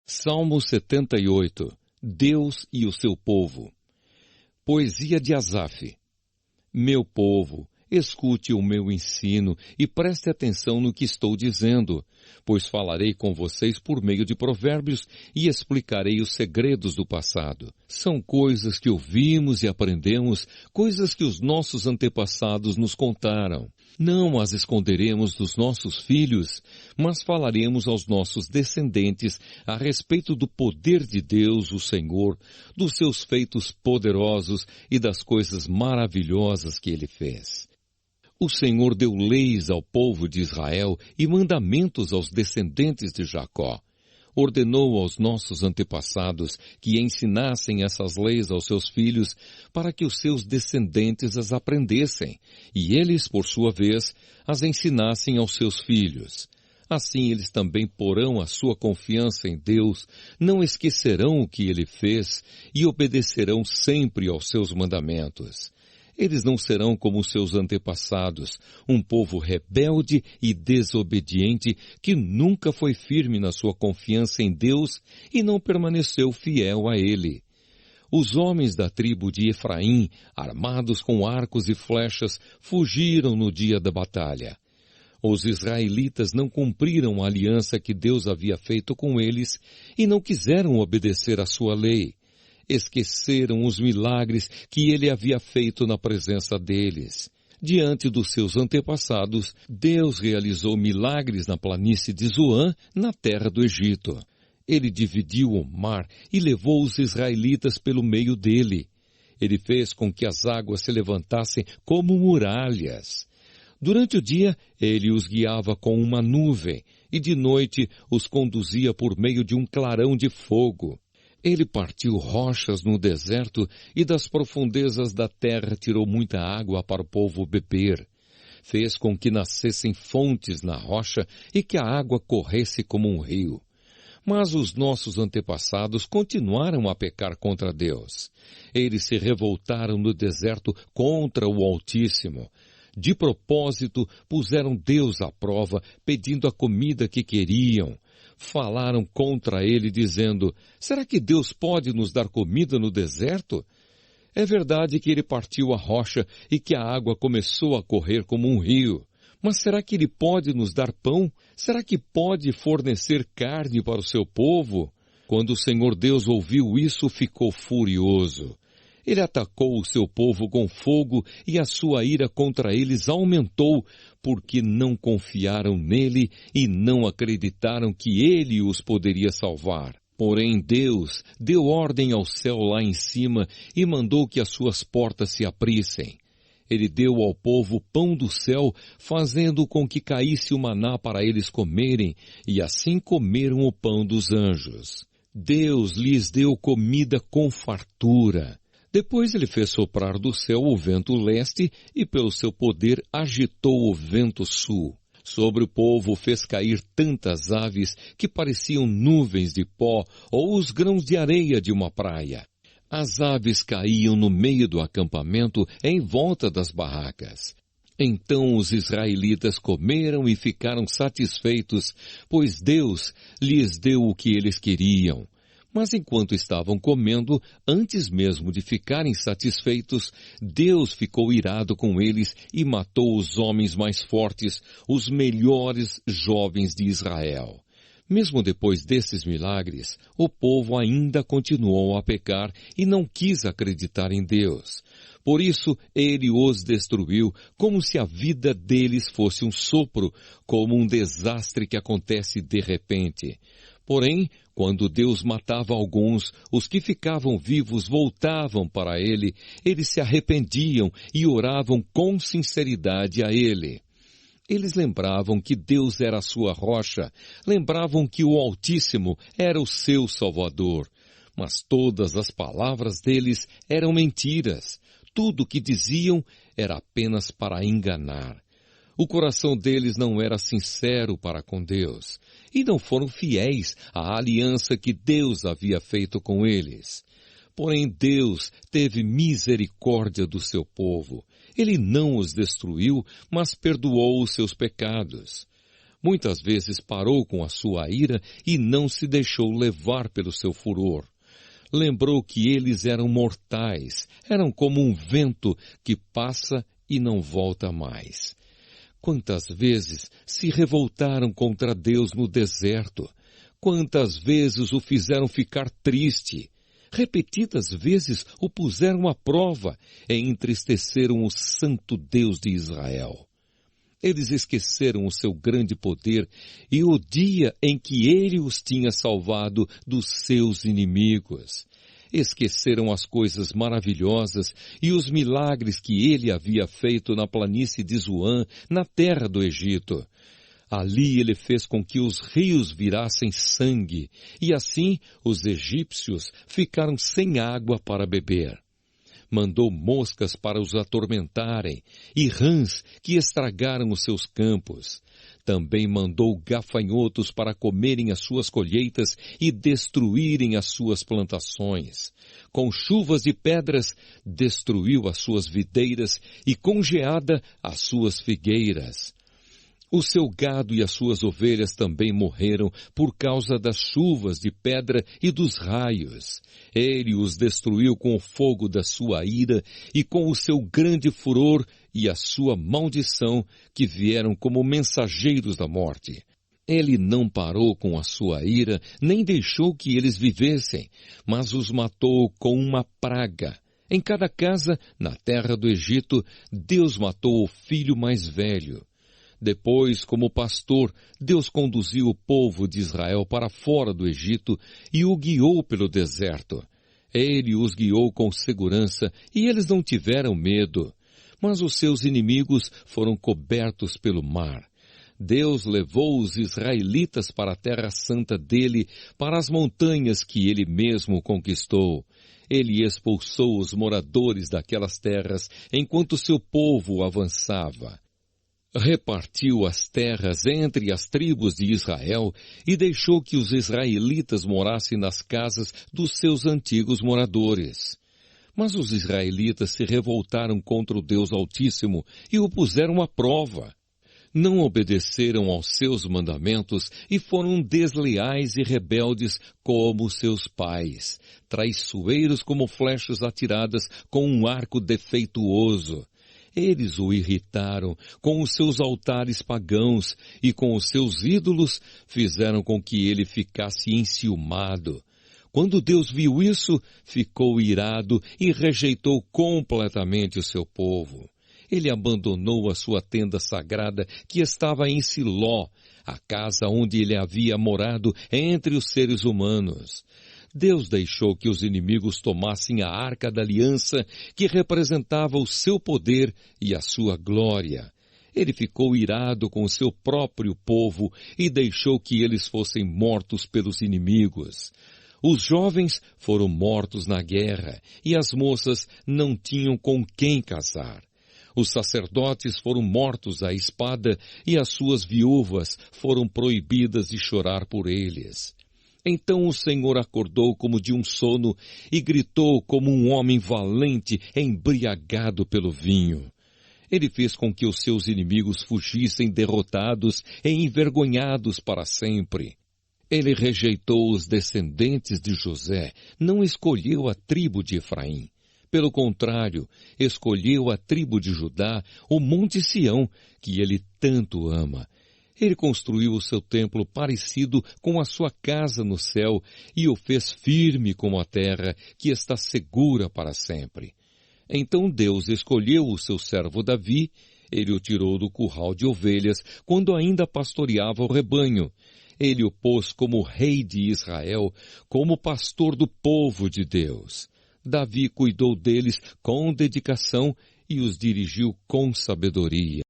Salmo 78. Deus e o seu povo. Poesia de Asaf. Meu povo, escute o meu ensino e preste atenção no que estou dizendo, pois falarei com vocês por meio de provérbios e explicarei os segredos do passado. São coisas que ouvimos e aprendemos, coisas que os nossos antepassados nos contaram. Não as esconderemos dos nossos filhos, mas falaremos aos nossos descendentes a respeito do poder de Deus, o Senhor, dos seus feitos poderosos e das coisas maravilhosas que Ele fez. O Senhor deu leis ao povo de Israel e mandamentos aos descendentes de Jacó. Ordenou aos nossos antepassados que ensinassem essas leis aos seus filhos para que os seus descendentes as aprendessem, e eles, por sua vez, as ensinassem aos seus filhos. Assim eles também porão a sua confiança em Deus, não esquecerão o que Ele fez e obedecerão sempre aos seus mandamentos. Eles não serão como seus antepassados, um povo rebelde e desobediente que nunca foi firme na sua confiança em Deus e não permaneceu fiel a Ele. Os homens da tribo de Efraim, armados com arcos e flechas, fugiram no dia da batalha. Os israelitas não cumpriram a aliança que Deus havia feito com eles e não quiseram obedecer à sua lei. Esqueceram os milagres que Ele havia feito na presença deles. Diante dos seus antepassados, Deus realizou milagres na planície de Zoan, na terra do Egito. Ele dividiu o mar e levou os israelitas pelo meio dele. Ele fez com que as águas se levantassem como muralhas. Durante o dia, Ele os guiava com uma nuvem, e de noite os conduzia por meio de um clarão de fogo. Ele partiu rochas no deserto e das profundezas da terra tirou muita água para o povo beber. Fez com que nascessem fontes na rocha e que a água corresse como um rio. Mas os nossos antepassados continuaram a pecar contra Deus. Eles se revoltaram no deserto contra o Altíssimo. De propósito, puseram Deus à prova, pedindo a comida que queriam. Falaram contra ele, dizendo, será que Deus pode nos dar comida no deserto? É verdade que ele partiu a rocha e que a água começou a correr como um rio. Mas será que ele pode nos dar pão? Será que pode fornecer carne para o seu povo? Quando o Senhor Deus ouviu isso, ficou furioso. Ele atacou o seu povo com fogo e a sua ira contra eles aumentou, porque não confiaram nele e não acreditaram que ele os poderia salvar. Porém Deus deu ordem ao céu lá em cima e mandou que as suas portas se abrissem. Ele deu ao povo pão do céu, fazendo com que caísse o maná para eles comerem, e assim comeram o pão dos anjos. Deus lhes deu comida com fartura. Depois ele fez soprar do céu o vento leste e pelo seu poder agitou o vento sul. Sobre o povo fez cair tantas aves que pareciam nuvens de pó ou os grãos de areia de uma praia. As aves caíam no meio do acampamento em volta das barracas. Então os israelitas comeram e ficaram satisfeitos, pois Deus lhes deu o que eles queriam. Mas enquanto estavam comendo, antes mesmo de ficarem satisfeitos, Deus ficou irado com eles e matou os homens mais fortes, os melhores jovens de Israel. Mesmo depois desses milagres, o povo ainda continuou a pecar e não quis acreditar em Deus. Por isso, ele os destruiu como se a vida deles fosse um sopro, como um desastre que acontece de repente. Porém, quando Deus matava alguns, os que ficavam vivos voltavam para Ele, eles se arrependiam e oravam com sinceridade a Ele. Eles lembravam que Deus era a sua rocha, lembravam que o Altíssimo era o seu Salvador. Mas todas as palavras deles eram mentiras. Tudo o que diziam era apenas para enganar. O coração deles não era sincero para com Deus, e não foram fiéis à aliança que Deus havia feito com eles. Porém, Deus teve misericórdia do seu povo. Ele não os destruiu, mas perdoou os seus pecados. Muitas vezes parou com a sua ira e não se deixou levar pelo seu furor. Lembrou que eles eram mortais, eram como um vento que passa e não volta mais. Quantas vezes se revoltaram contra Deus no deserto? Quantas vezes o fizeram ficar triste? Repetidas vezes o puseram à prova e entristeceram o santo Deus de Israel. Eles esqueceram o seu grande poder e o dia em que ele os tinha salvado dos seus inimigos. Esqueceram as coisas maravilhosas e os milagres que ele havia feito na planície de Zoan, na terra do Egito. Ali ele fez com que os rios virassem sangue, e assim os egípcios ficaram sem água para beber. Mandou moscas para os atormentarem, e rãs que estragaram os seus campos. Também mandou gafanhotos para comerem as suas colheitas e destruírem as suas plantações. Com chuvas e pedras, destruiu as suas videiras e com geada as suas figueiras. O seu gado e as suas ovelhas também morreram por causa das chuvas de pedra e dos raios. Ele os destruiu com o fogo da sua ira e com o seu grande furor e a sua maldição, que vieram como mensageiros da morte. Ele não parou com a sua ira, nem deixou que eles vivessem, mas os matou com uma praga. Em cada casa, na terra do Egito, Deus matou o filho mais velho. Depois, como pastor, Deus conduziu o povo de Israel para fora do Egito e o guiou pelo deserto. Ele os guiou com segurança e eles não tiveram medo. Mas os seus inimigos foram cobertos pelo mar. Deus levou os israelitas para a terra santa dele, para as montanhas que ele mesmo conquistou. Ele expulsou os moradores daquelas terras enquanto seu povo avançava. Repartiu as terras entre as tribos de Israel e deixou que os israelitas morassem nas casas dos seus antigos moradores. Mas os israelitas se revoltaram contra o Deus Altíssimo e o puseram à prova. Não obedeceram aos seus mandamentos e foram desleais e rebeldes como seus pais, traiçoeiros como flechas atiradas com um arco defeituoso. Eles o irritaram com os seus altares pagãos e com os seus ídolos fizeram com que ele ficasse enciumado. Quando Deus viu isso, ficou irado e rejeitou completamente o seu povo. Ele abandonou a sua tenda sagrada que estava em Siló, a casa onde ele havia morado entre os seres humanos. Deus deixou que os inimigos tomassem a arca da aliança, que representava o seu poder e a sua glória. Ele ficou irado com o seu próprio povo e deixou que eles fossem mortos pelos inimigos. Os jovens foram mortos na guerra e as moças não tinham com quem casar. Os sacerdotes foram mortos à espada e as suas viúvas foram proibidas de chorar por eles. Então o Senhor acordou como de um sono e gritou como um homem valente embriagado pelo vinho. Ele fez com que os seus inimigos fugissem derrotados e envergonhados para sempre. Ele rejeitou os descendentes de José, não escolheu a tribo de Efraim. Pelo contrário, escolheu a tribo de Judá, o monte Sião, que ele tanto ama. Ele construiu o seu templo parecido com a sua casa no céu e o fez firme como a terra, que está segura para sempre. Então Deus escolheu o seu servo Davi, ele o tirou do curral de ovelhas quando ainda pastoreava o rebanho. Ele o pôs como rei de Israel, como pastor do povo de Deus. Davi cuidou deles com dedicação e os dirigiu com sabedoria.